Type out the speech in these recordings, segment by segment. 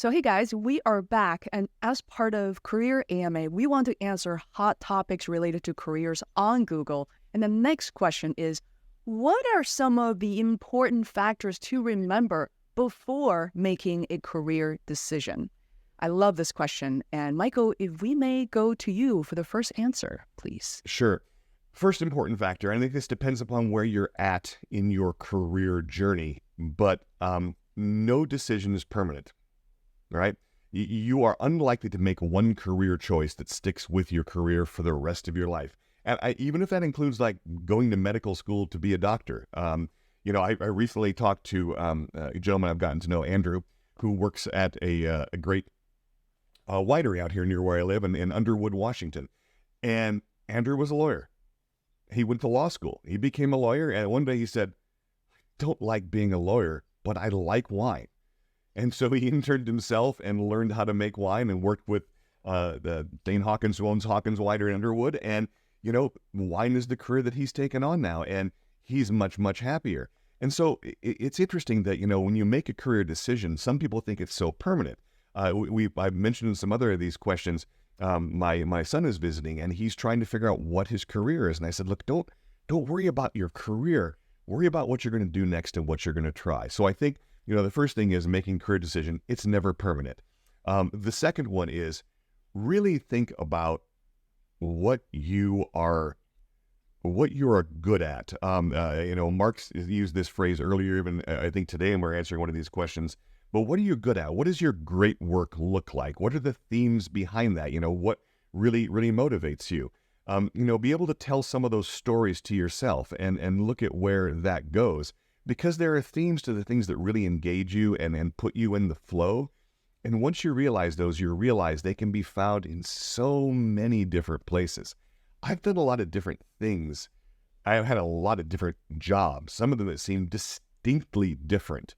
So, hey guys, we are back. And as part of Career AMA, we want to answer hot topics related to careers on Google. And the next question is, what are some of the important factors to remember before making a career decision? I love this question. And Michael, if we may go to you for the first answer, please. Sure. First important factor, and I think this depends upon where you're at in your career journey, but no decision is permanent, right? You are unlikely to make one career choice that sticks with your career for the rest of your life. And even if that includes like going to medical school to be a doctor. I recently talked to a gentleman I've gotten to know, Andrew, who works at a great winery out here near where I live in Underwood, Washington. And Andrew was a lawyer. He went to law school. He became a lawyer. And one day he said, I don't like being a lawyer, but I like wine. And so he interned himself and learned how to make wine and worked with the Dane Hawkins, who owns Hawkins Winery in Underwood. And, wine is the career that he's taken on now. And he's much, much happier. And so it's interesting that, when you make a career decision, some people think it's so permanent. I've mentioned in some other of these questions, my son is visiting and he's trying to figure out what his career is. And I said, look, don't worry about your career. Worry about what you're going to do next and what you're going to try. So I think, the first thing is making career decision. It's never permanent. The second one is really think about what you are good at. Mark's used this phrase earlier, even I think today, and we're answering one of these questions. But what are you good at? What does your great work look like? What are the themes behind that? What really, really motivates you? Be able to tell some of those stories to yourself and look at where that goes, because there are themes to the things that really engage you and put you in the flow. And once you realize those, you realize they can be found in so many different places. I've done a lot of different things. I've had a lot of different jobs, some of them that seem distinctly different.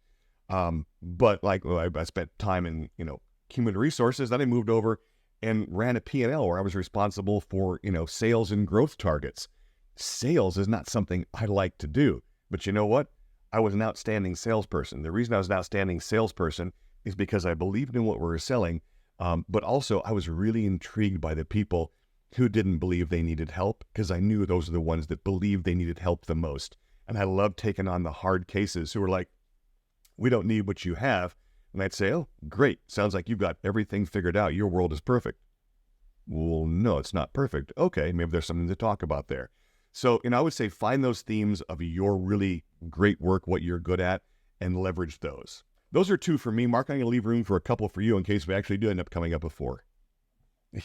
But I spent time in, human resources. Then I moved over and ran a P&L where I was responsible for, sales and growth targets. Sales is not something I like to do, but you know what? I was an outstanding salesperson. The reason I was an outstanding salesperson is because I believed in what we were selling. But also I was really intrigued by the people who didn't believe they needed help, because I knew those are the ones that believed they needed help the most. And I loved taking on the hard cases who were like, we don't need what you have. And I'd say, oh, great. Sounds like you've got everything figured out. Your world is perfect. Well, no, it's not perfect. Okay, maybe there's something to talk about there. So, I would say find those themes of your really great work, what you're good at, and leverage those. Those are two for me. Mark, I'm going to leave room for a couple for you in case we actually do end up coming up with four.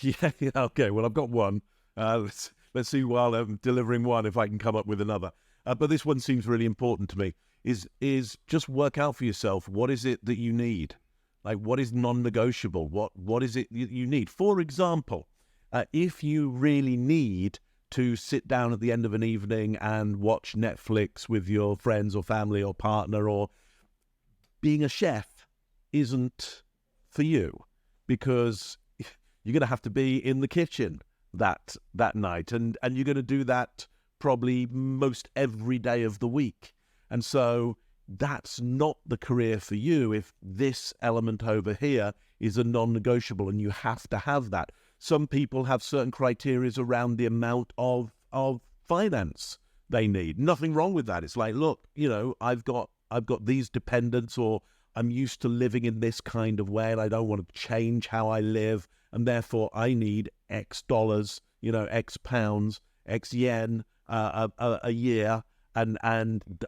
Yeah, okay. Well, I've got one. Let's see while I'm delivering one if I can come up with another. But this one seems really important to me. Is just work out for yourself, what is it that you need? Like, what is non-negotiable? What is it you need? For example, if you really need to sit down at the end of an evening and watch Netflix with your friends or family or partner, or being a chef isn't for you, because you're going to have to be in the kitchen that night, and you're going to do that probably most every day of the week. And so that's not the career for you if this element over here is a non-negotiable and you have to have that. Some people have certain criteria around the amount of finance they need. Nothing wrong with that. It's like, look, I've got these dependents, or I'm used to living in this kind of way and I don't want to change how I live, and therefore I need X dollars, X pounds, X yen a year. And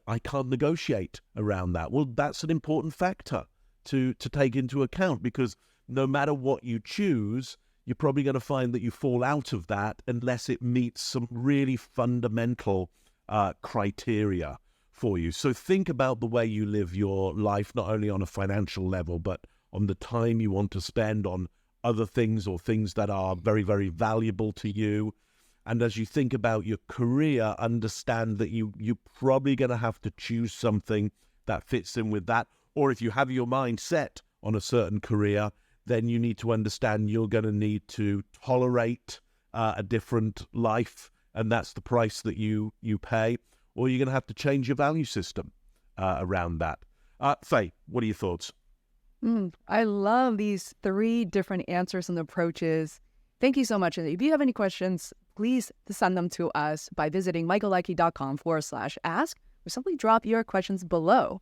I can't negotiate around that. Well, that's an important factor to take into account, because no matter what you choose, you're probably going to find that you fall out of that unless it meets some really fundamental criteria for you. So think about the way you live your life, not only on a financial level, but on the time you want to spend on other things, or things that are very, very valuable to you. And as you think about your career, understand that you're probably going to have to choose something that fits in with that. Or if you have your mind set on a certain career, then you need to understand you're going to need to tolerate a different life, and that's the price that you pay. Or you're going to have to change your value system around that. Faye, what are your thoughts? I love these 3 different answers and approaches. Thank you so much. And if you have any questions, please send them to us by visiting michaelleckie.com/ask or simply drop your questions below.